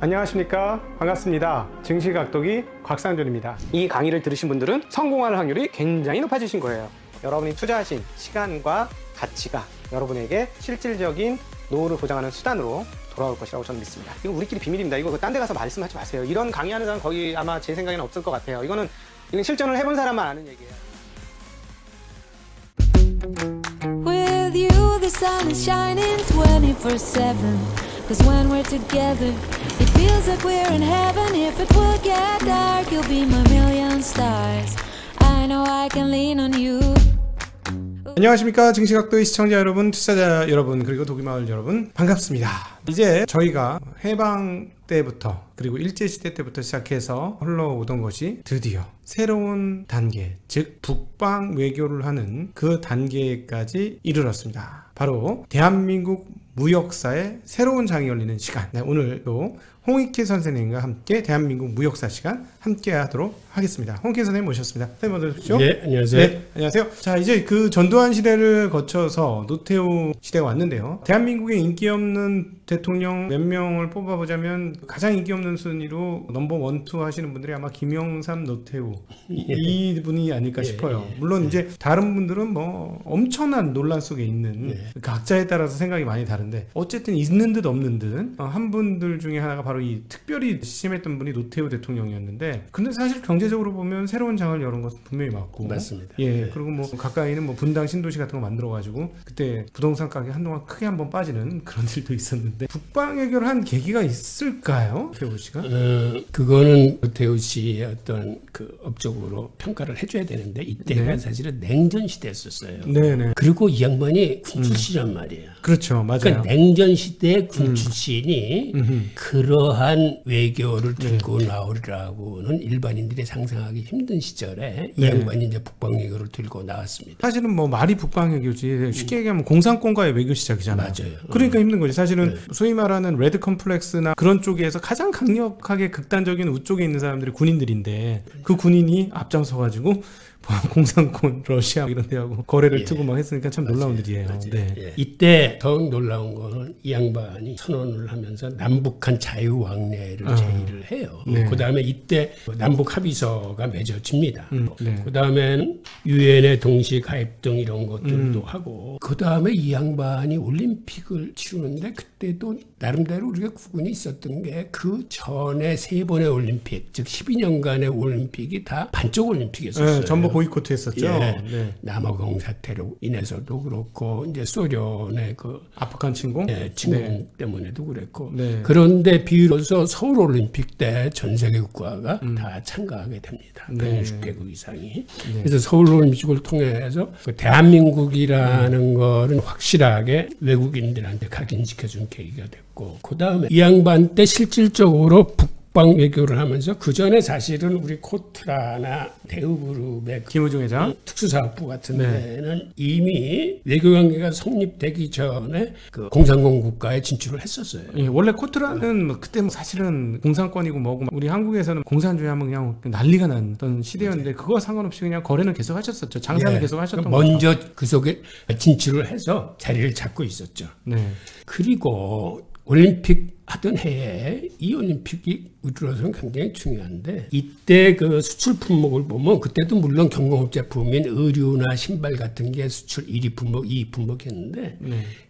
안녕하십니까, 반갑습니다. 증시각도기 곽상준입니다. 이 강의를 들으신 분들은 성공할 확률이 굉장히 높아지신 거예요. 여러분이 투자하신 시간과 가치가 여러분에게 실질적인 노후를 보장하는 수단으로 돌아올 것이라고 저는 믿습니다. 이거 우리끼리 비밀입니다. 이거 딴 데 가서 말씀하지 마세요. 이런 강의하는 사람 거의 아마 제 생각에는 없을 것 같아요. 이건 실전을 해본 사람만 아는 얘기예요. With you the sun is shining 24/7. Cause when we're together it feels like we're in heaven. If it will get dark you'll be my million stars. I know I can lean on you. 안녕하십니까, 증시각도의 시청자 여러분, 투자자 여러분, 그리고 도기마을 여러분, 반갑습니다. 이제 저희가 해방 때부터 그리고 일제시대 때부터 시작해서 흘러오던 것이 드디어 새로운 단계, 즉 북방 외교를 하는 그 단계까지 이르렀습니다. 바로 대한민국 무역사의 새로운 장이 열리는 시간. 네, 오늘도 홍익희 선생님과 함께 대한민국 무역사 시간 함께 하도록 하겠습니다. 홍익희 선생님 모셨습니다. 선생님 어서 오십시오. 네, 안녕하세요. 네, 안녕하세요. 자, 이제 그 전두환 시대를 거쳐서 노태우 시대가 왔는데요. 대한민국의 인기 없는 대통령 몇 명을 뽑아보자면 가장 인기 없는 순위로 넘버 1, 2 하시는 분들이 아마 김영삼, 노태우 이분이 아닐까 싶어요. 물론 이제 다른 분들은 뭐 엄청난 논란 속에 있는 각자에 따라서 생각이 많이 다른데 어쨌든 있는 듯 없는 듯 한 분들 중에 하나가 바로 이 특별히 심했던 분이 노태우 대통령이었는데, 근데 사실 경제적으로 보면 새로운 장을 여는 것은 분명히 맞고, 맞습니다. 예, 그리고 뭐 가까이는 뭐 분당 신도시 같은 거 만들어가지고 그때 부동산 가격 한동안 크게 한번 빠지는 그런 일도 있었는데, 북방 외교를 한 계기가 있을까요, 태우 씨가? 그거는 노태우 씨의 어떤 그 업적으로 평가를 해줘야 되는데, 이때가 사실은 냉전 시대였었어요. 네네. 그리고 이 양반이 군 출신이란 말이에요. 그렇죠, 맞아요. 그러니까 냉전 시대의 군 출신이 그러한 외교를 들고 나오리라고는 일반인들이 상상하기 힘든 시절에 이 양반이 이제 북방 외교를 들고 나왔습니다. 사실은 뭐 말이 북방 외교지 쉽게 얘기하면 공산권과의 외교 시작이잖아요. 맞아요. 그러니까 힘든 거지. 사실은 소위 말하는 레드 컴플렉스나 그런 쪽에서 가장 강력하게 극단적인 우쪽에 있는 사람들이 군인들인데, 그 군인이 앞장서가지고 공산권 러시아 이런 데하고 거래를 트고 막 했으니까 참 놀라운 일이에요. 네. 이때 더욱 놀라운 거는 이 양반이 선언을 하면서 남북한 자유왕래를 제의를 해요. 그 다음에 이때 남북 합의서가 맺어집니다. 그 다음에는 유엔의 동시 가입 등 이런 것들도 하고, 그 다음에 이 양반이 올림픽을 치르는데, 그때도 나름대로 우리가 구분이 있었던 게 그 전에 3번의 올림픽, 즉 12년간의 올림픽이 다 반쪽 올림픽이었어요. 전부 보이콧 했었죠. 남아공 사태로 인해서도 그렇고, 이제 소련의 그 아프간 침공? 침공 때문에도 그랬고. 그런데 비로소 서울 올림픽 때 전 세계 국가가 다 참가하게 됩니다. 160개국 이상이. 그래서 서울 올림픽을 통해서 그 대한민국이라는 거는 확실하게 외국인들한테 각인시켜준 계기가 됐고, 그 다음에 이 양반 때 실질적으로 북방 외교를 하면서, 그 전에 사실은 우리 코트라나 대우그룹의 김우중 회장 특수사업부 같은 데는 이미 외교관계가 성립되기 전에 그 공산권 국가에 진출을 했었어요. 예, 원래 코트라는 뭐 그때 뭐 사실은 공산권이고 뭐고, 우리 한국에서는 공산주의 하면 그냥 난리가 났던 시대였는데, 그거와 상관없이 그냥 거래는 계속 하셨었죠. 장사는 계속 하셨던 거죠. 먼저 그 속에 진출을 해서 자리를 잡고 있었죠. 그리고 올림픽 하던 해에 이 올림픽이 우리로서는 굉장히 중요한데, 이때 그 수출 품목을 보면 그때도 물론 경공업 제품인 의류나 신발 같은 게 수출 1위 품목, 2위 품목이었는데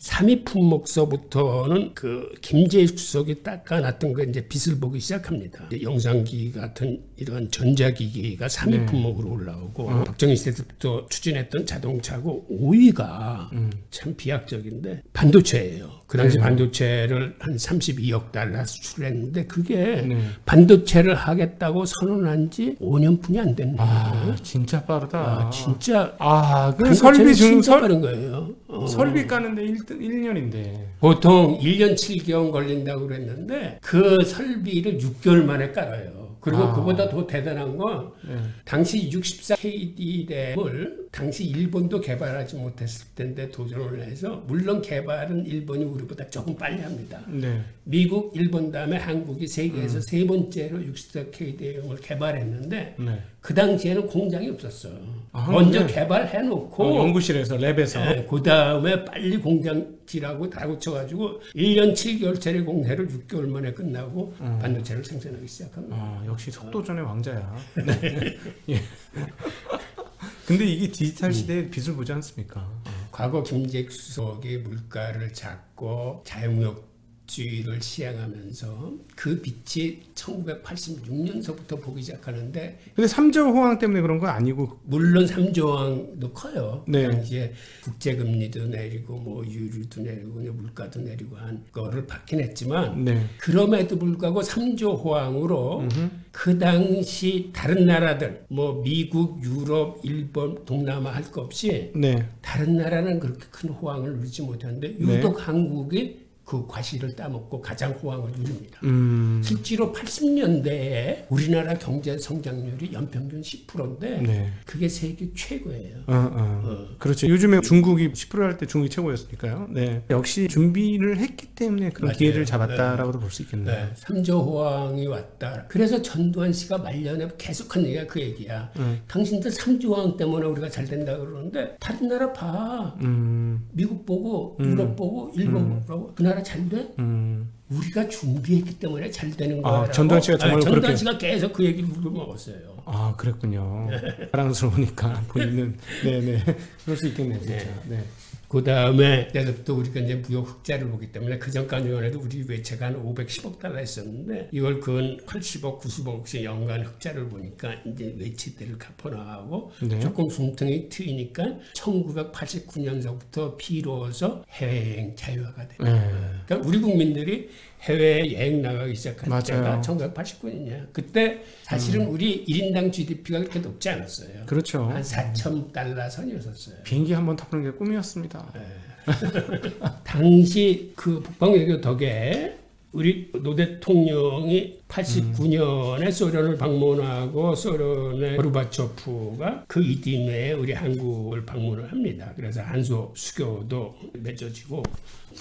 3위 품목서부터는 그 김재익 수석이 닦아놨던 거 이제 빛을 보기 시작합니다. 이제 영상기 같은 이런 전자기기가 3위 품목으로 올라오고, 박정희 시대 때부터 추진했던 자동차고, 5위가 참 비약적인데 반도체예요. 그 당시 반도체를 한 32억 달러 수출했는데, 그게 반도체를 하겠다고 선언한 지 5년뿐이 안 됐네요. 진짜 빠르다. 진짜. 그 설비 진짜 빠른 거예요. 설비 까는데 1년인데. 보통 1년 7개월 걸린다고 그랬는데, 그 설비를 6개월 만에 깔아요. 그리고 그보다 더 대단한 건 당시 64KD램을 당시 일본도 개발하지 못했을 텐데 도전을 해서, 물론 개발은 일본이 우리보다 조금 빨리 합니다. 미국, 일본 다음에 한국이 세계에서 세 번째로 64KD램을 개발했는데 그 당시에는 공장이 없었어. 아, 먼저 네. 개발해놓고 연구실에서 랩에서 그 다음에 빨리 공장질하고 다 고쳐가지고 1년 7개월짜리 공세를 6개월 만에 끝나고 반도체를 생산하기 시작합니다. 역시 속도전의 왕자야. 네. 예. 근데 이게 디지털 시대의 빛을 보지 않습니까? 과거 김재익 수석이 물가를 잡고 자유무역주의를 시행하면서 그 빛이 1986년서부터 보기 시작하는데 근데 3조 호황 때문에 그런 건 아니고 물론 3조항도 커요. 네. 그 당시에 국제금리도 내리고 뭐 유류도 내리고 물가도 내리고 한 거를 받긴 했지만 네. 그럼에도 불구하고 3조 호황으로 그 당시 다른 나라들 뭐 미국, 유럽, 일본, 동남아 할 거 없이 네. 다른 나라는 그렇게 큰 호황을 누리지 못하는데 유독 한국이 그 과실을 따먹고 가장 호황을 누립니다. 실제로 80년대에 우리나라 경제 성장률이 연평균 10%인데 네. 그게 세계 최고예요. 그렇죠. 요즘에 중국이 10% 할 때 중국이 최고였으니까요. 네. 역시 준비를 했기 때문에 그런 맞아요. 기회를 잡았다라고도 볼 수 있겠네요. 네, 3조 호황이 왔다. 그래서 전두환 씨가 말년에 계속한 얘기가 그 얘기야. 당신들 3조 호황 때문에 우리가 잘 된다 그러는데 다른 나라 봐. 미국 보고 유럽 보고 일본 보고 그 나라 잘 돼? 우리가 준비했기 때문에 잘 되는 거야. 전두환 씨가 정말 전두환 그렇게 씨가 계속 그 얘기를 물어먹었어요. 아, 그랬군요. 자랑스러우니까 본인은 네네 그럴 수 있겠네요, 진짜. 네. 그 다음에 그때부터 우리가 이제 무역 흑자를 보기 때문에 그 전까지만 해도 우리 외채가 한 510억 달러 했었는데 이걸 근 80억, 90억씩 연간 흑자를 보니까 이제 외채들을 갚아나가고 네. 조금 숨통이 트이니까 1989년서부터 비로소 해외여행 자유화가 돼요. 그러니까 우리 국민들이 해외 여행 나가기 시작한 맞아요. 때가 1989년이야. 그때 사실은 우리 1인당 GDP가 그렇게 높지 않았어요. 그렇죠. 한 4,000달러 선이었었어요. 비행기 한번 타보는 게 꿈이었습니다. 당시 그 북방외교 덕에 우리 노 대통령이 89년에 소련을 방문하고 소련의 고르바초프가 그 이듬해에 우리 한국을 방문을 합니다. 그래서 한소 수교도 맺어지고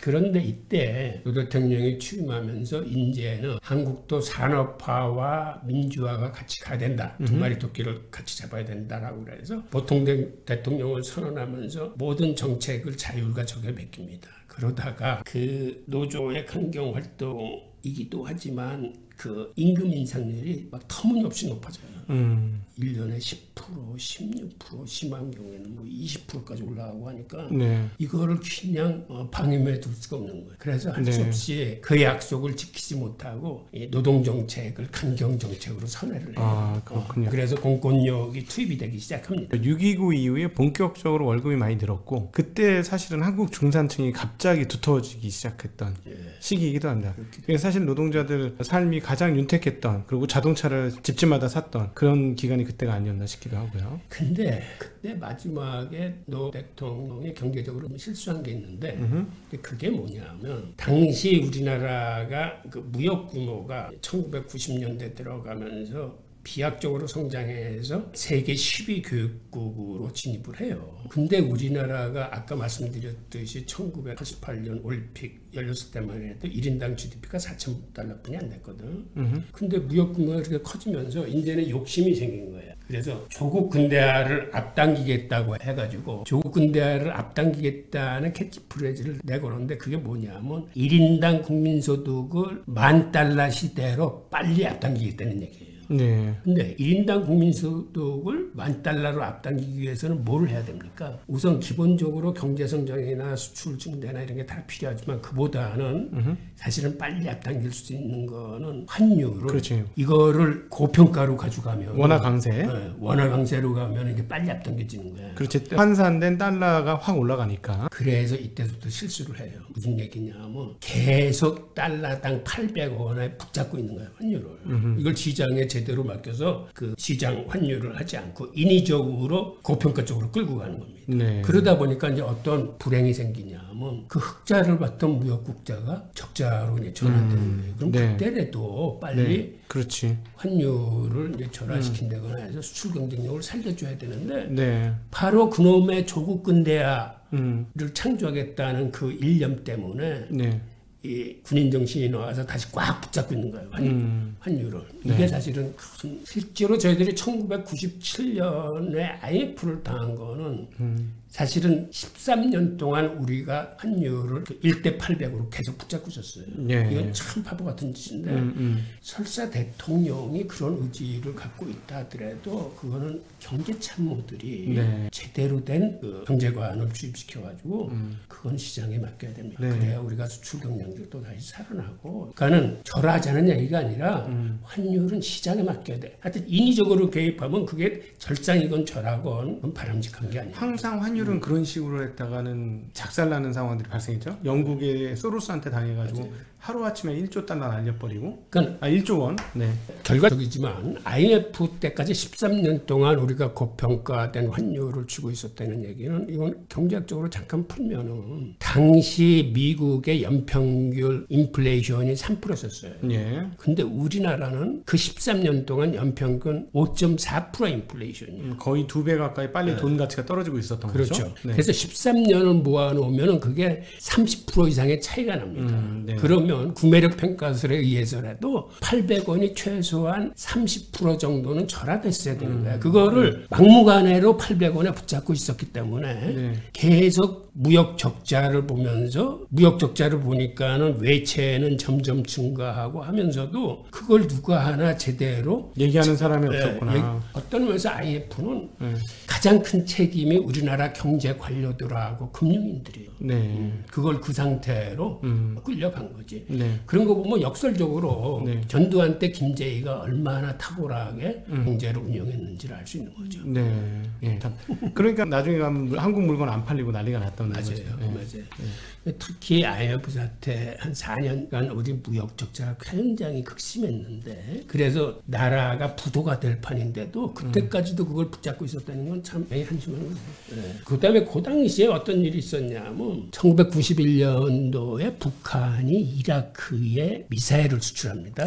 그런데 이때 노 대통령이 취임하면서 이제는 한국도 산업화와 민주화가 같이 가야 된다. 두 마리 토끼를 같이 잡아야 된다라고 그래서 보통 대통령을 선언하면서 모든 정책을 자율과 적에 맡깁니다. 그러다가 그 노조의 강경 활동이기도 하지만 그 임금 인상률이 막 터무니없이 높아져요. 1년에 10%, 16%, 심한 경우에는 뭐 20%까지 올라가고 하니까 네. 이거를 그냥 방임해 둘 수가 없는 거예요. 그래서 할 수 없이 그 약속을 지키지 못하고 이 노동정책을 강경정책으로 선회를 해요. 아, 그렇군요. 그래서 공권력이 투입이 되기 시작합니다. 6.29 이후에 본격적으로 월급이 많이 늘었고 그때 사실은 한국 중산층이 갑자기 두터워지기 시작했던 시기이기도 합니다. 그래서 사실 노동자들 삶이 가장 윤택했던 그리고 자동차를 집집마다 샀던 그런 기간이 그때가 아니었나 싶기도 하고요. 근데 그때 마지막에 노 대통령이 경제적으로 실수한 게 있는데 그게 뭐냐면 당시 우리나라가 그 무역 규모가 1990년대 들어가면서 비약적으로 성장해서 세계 10위 교육국으로 진입을 해요. 근데 우리나라가 아까 말씀드렸듯이 1988년 올림픽 열렸을 때만 해도 1인당 GDP가 4,000달러뿐이 안 됐거든. 근데 무역 규모가 이렇게 커지면서 이제는 욕심이 생긴 거예요. 그래서 조국 근대화를 앞당기겠다고 해가지고 조국 근대화를 앞당기겠다는 캐치프레이즈를 내걸었는데 그게 뭐냐면 1인당 국민소득을 $10,000 시대로 빨리 앞당기겠다는 얘기예요. 네. 근데 1인당 국민소득을 $10,000로 앞당기기 위해서는 뭘 해야 됩니까? 우선 기본적으로 경제성장이나 수출 증대나 이런 게 다 필요하지만 그보다는 사실은 빨리 앞당길 수 있는 거는 환율을 그렇지. 이거를 고평가로 가져가면 원화 강세. 네, 원화 강세로 가면 이게 빨리 앞당겨지는 거예요. 그렇지. 환산된 달러가 확 올라가니까. 그래서 이때부터 실수를 해요. 무슨 얘기냐면 계속 달러당 800원에 붙잡고 있는 거예요. 환율을. 이걸 시장에 제대로 맡겨서 그 시장 환율을 하지 않고 인위적으로 고평가 쪽으로 끌고 가는 겁니다. 네. 그러다 보니까 이제 어떤 불행이 생기냐면 그 흑자를 봤던 무역국자가 적자로 이제 전환되는 거예요. 그럼 네. 그때라도 빨리 네. 그렇지. 환율을 이제 절하시킨다거나 해서 수출 경쟁력을 살려줘야 되는데 네. 바로 그놈의 조국 근대화를 창조하겠다는 그 일념 때문에 네. 이 군인 정신이 나와서 다시 꽉 붙잡고 있는 거예요. 환율을. 네. 이게 사실은 실제로 저희들이 1997년에 IMF를 당한 거는 사실은 13년 동안 우리가 환율을 1대 800으로 계속 붙잡고 있었어요. 예. 이건 참 바보 같은 짓인데 설사 대통령이 그런 의지를 갖고 있다 하더라도 그거는 경제 참모들이 네. 제대로 된 그 경제관을 주입시켜가지고 그건 시장에 맡겨야 됩니다. 네. 그래야 우리가 수출 경쟁력도 다시 살아나고 그러니까는 절하자는 얘기가 아니라 환율은 시장에 맡겨야 돼. 하여튼 인위적으로 개입하면 그게 절상이건 절하건 그건 바람직한 게 아니에요. 항상 환율은 그런 식으로 했다가는 작살나는 상황들이 발생했죠. 영국의 소로스한테 당해가지고 하루아침에 1조 달러 날려버리고 그러니까 1조 원. 네. 결과적이지만 IMF 때까지 13년 동안 우리가 고평가된 환율을 주고 있었다는 얘기는 이건 경제학적으로 잠깐 풀면은 당시 미국의 연평균 인플레이션이 3%였어요. 예. 근데 우리나라는 그 13년 동안 연평균 5.4% 인플레이션이에요. 거의 2배 가까이 빨리 돈 가치가 떨어지고 있었던 그렇죠. 거죠. 네. 그래서 13년을 모아놓으면 그게 30% 이상의 차이가 납니다. 네. 그러면 구매력 평가설에 의해서라도 800원이 최소한 30% 정도는 절하됐어야 되는 거야. 그거를 막무가내로 800원에 붙잡고 있었기 때문에 네. 계속 무역 적자를 보면서 무역 적자를 보니까는 외채는 점점 증가하고 하면서도 그걸 누가 하나 제대로 얘기하는 사람이 없었구나. 어떤 면에서 IMF는 가장 큰 책임이 우리나라 경제 관료들하고 금융인들이에요. 네. 그걸 그 상태로 끌려간 거지. 네. 그런 거 보면 역설적으로 네. 전두환 때 김재희가 얼마나 탁월하게 경제를 운영했는지를 알 수 있는 거죠. 네. 예. 그러니까 나중에 가면 한국 물건 안 팔리고 난리가 났던 맞아요. 거죠. 예. 맞아요. 특히 IMF 사태 한 4년간 우리 무역 적자가 굉장히 극심했는데 그래서 나라가 부도가 될 판인데도 그때까지도 그걸 붙잡고 있었다는 건 참 한심한 거죠. 네. 그다음에 그 당시에 어떤 일이 있었냐면 1991년도에 북한이 이라크에 미사일을 수출합니다.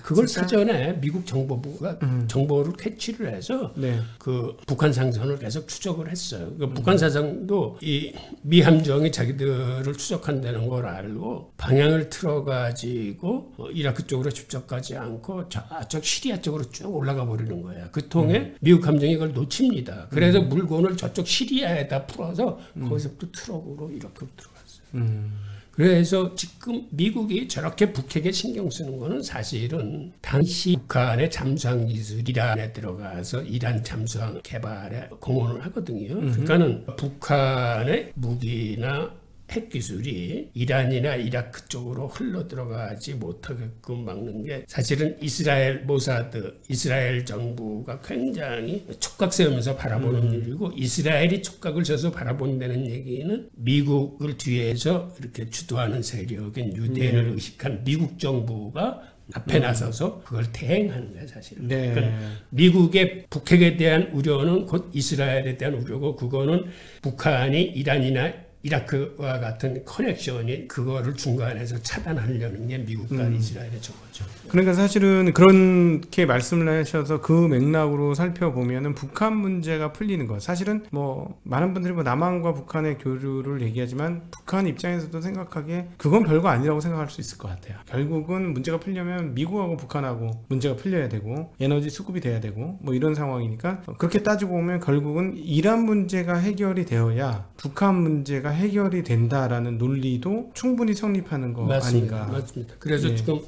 그걸 진짜? 사전에 미국 정보부가 정보를 캐치를 해서 네. 그 북한 상선을 계속 추적을 했어요. 그 북한 사상도 이 미 함정이 자기들을 추적한다는 걸 알고 방향을 틀어가지고 이라크 쪽으로 접촉하지 않고 저쪽 시리아 쪽으로 쭉 올라가 버리는 거야. 그 통에 미국 함정이 그걸 놓칩니다. 그래서 물건을 저쪽 시리아에다 풀어서 거기서부터 트럭으로 이라크로 들어갔어요. 그래서 지금 미국이 저렇게 북핵에 신경 쓰는 거는 사실은 당시 북한의 잠수함 기술 이란에 들어가서 이란 잠수함 개발에 공헌을 하거든요. 그러니까는 북한의 무기나 핵 기술이 이란이나 이라크 쪽으로 흘러 들어가지 못하게끔 막는 게 사실은 이스라엘 모사드, 이스라엘 정부가 굉장히 촉각 세우면서 바라보는 일이고 이스라엘이 촉각을 져서 바라본다는 얘기는 미국을 뒤에서 이렇게 주도하는 세력인 유대인을 의식한 미국 정부가 앞에 나서서 그걸 대행하는 거예요, 사실은. 네. 그러니까 미국의 북핵에 대한 우려는 곧 이스라엘에 대한 우려고 그거는 북한이 이란이나 이라크와 같은 커넥션이 그거를 중간에서 차단하려는 게 미국과 이스라엘의 저거죠. 그러니까 사실은 그렇게 말씀을 하셔서 그 맥락으로 살펴보면은 북한 문제가 풀리는 거. 사실은 뭐 많은 분들이 뭐 남한과 북한의 교류를 얘기하지만 북한 입장에서도 생각하기에 그건 별거 아니라고 생각할 수 있을 것 같아요. 결국은 문제가 풀려면 미국하고 북한하고 문제가 풀려야 되고 에너지 수급이 돼야 되고 뭐 이런 상황이니까 그렇게 따지고 보면 결국은 이란 문제가 해결이 되어야 북한 문제가 해결이 된다라는 논리도 충분히 성립하는 거 맞습니다. 아닌가. 맞습니다. 그래서 네. 지금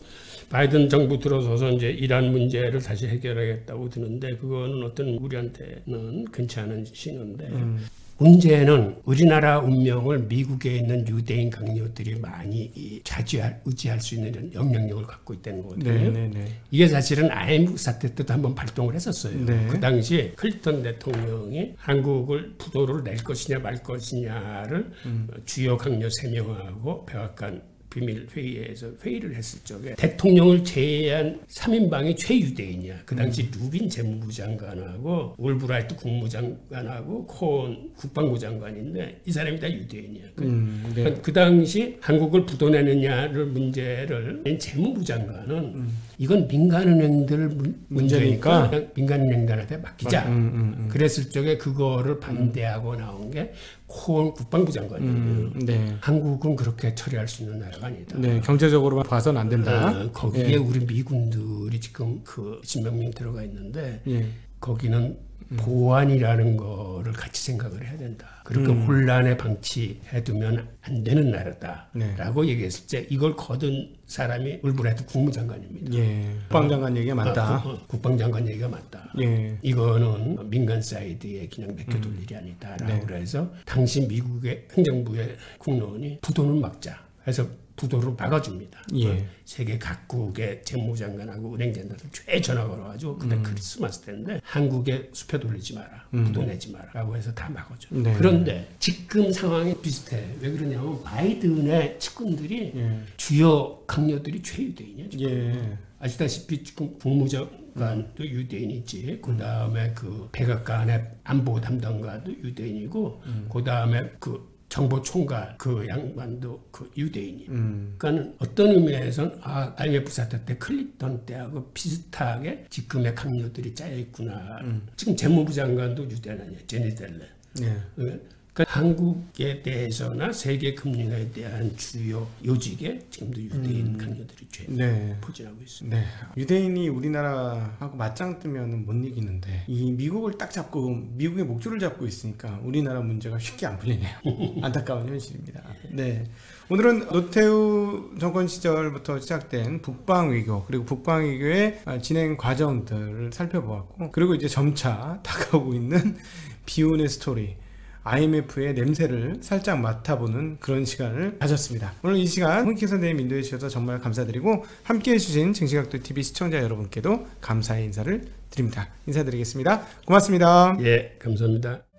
바이든 정부 들어서서 이제 이란 문제를 다시 해결하겠다고 드는데 그거는 어떤 우리한테는 괜찮은 신호인데 문제는 우리나라 운명을 미국에 있는 유대인 강요들이 많이 의지할 수 있는 영향력을 갖고 있다는 거거든요. 네. 이게 사실은 IMF 사태 때도 한번 발동을 했었어요. 네. 그 당시에 클린턴 대통령이 한국을 부도를 낼 것이냐 말 것이냐를 주요 강요 3명하고 백악관 비밀 회의에서 회의를 했을 적에 대통령을 제외한 3인방이 최유대인이야. 그 당시 루빈 재무부 장관하고 올브라이트 국무장관하고 코온 국방부 장관인데 이 사람이 다 유대인이야. 네. 그 당시 한국을 부도내느냐를 문제를 재무부 장관은 이건 민간은행들 문제니까 문제니까 민간은행들한테 맡기자. 그랬을 적에 그거를 반대하고 나온 게 코온 국방부 장관이에요. 네. 한국은 그렇게 처리할 수 있는 나라가 아니다. 네, 경제적으로만 봐서는 안 된다. 거기에 예. 우리 미군들이 지금 그 10몇 명 들어가 있는데 예. 거기는 보안이라는 거를 같이 생각을 해야 된다. 그렇게 혼란에 방치해두면 안 되는 나라다라고 얘기했을 때 이걸 거둔 사람이 울브라이트 국무장관입니다. 예. 국방장관 얘기가 맞다. 국방장관 얘기가 맞다. 예. 이거는 민간 사이드에 그냥 맡겨둘 일이 아니다라고 네. 그래서 당시 미국의 행정부의 국론이 부도는 막자 해서 부도를 막아줍니다. 예. 세계 각국의 재무장관하고 은행장관들 쫙 전화 걸어가지고 그때 크리스마스 때인데 한국에 수표 돌리지 마라, 부도 내지 마라라고 해서 다 막아줘. 네. 그런데 지금 상황이 비슷해. 왜 그러냐면 바이든의 측근들이 예. 주요 강요들이 최유대인이야. 지금. 예. 아시다시피 지금 국무장관도 유대인이지. 그 다음에 그 백악관의 안보 담당관도 유대인이고, 그 다음에 그 정보총괄 그 양반도 그 유대인이. 그러니까 어떤 의미에서는 IMF 사태 때 클린턴 때하고 비슷하게 지금의 강요들이 짜여 있구나. 지금 재무부 장관도 유대인 아니야, 제니 델렌. 예. 그러니까 한국에 대해서나 세계 금융에 대한 주요 요직에 지금도 유대인 강요들이 죄 네. 포진하고 있습니다. 네. 유대인이 우리나라하고 맞짱 뜨면 못 이기는데 이 미국을 딱 잡고 미국의 목줄을 잡고 있으니까 우리나라 문제가 쉽게 안 풀리네요. 안타까운 현실입니다. 네. 오늘은 노태우 정권 시절부터 시작된 북방 외교 그리고 북방 외교의 진행 과정들을 살펴보았고 그리고 이제 점차 다가오고 있는 비운의 스토리 IMF의 냄새를 살짝 맡아보는 그런 시간을 가졌습니다. 오늘 이 시간 홍익희 선생님 인도해 주셔서 정말 감사드리고 함께해 주신 증시각도TV 시청자 여러분께도 감사의 인사를 드립니다. 인사드리겠습니다. 고맙습니다. 예, 감사합니다.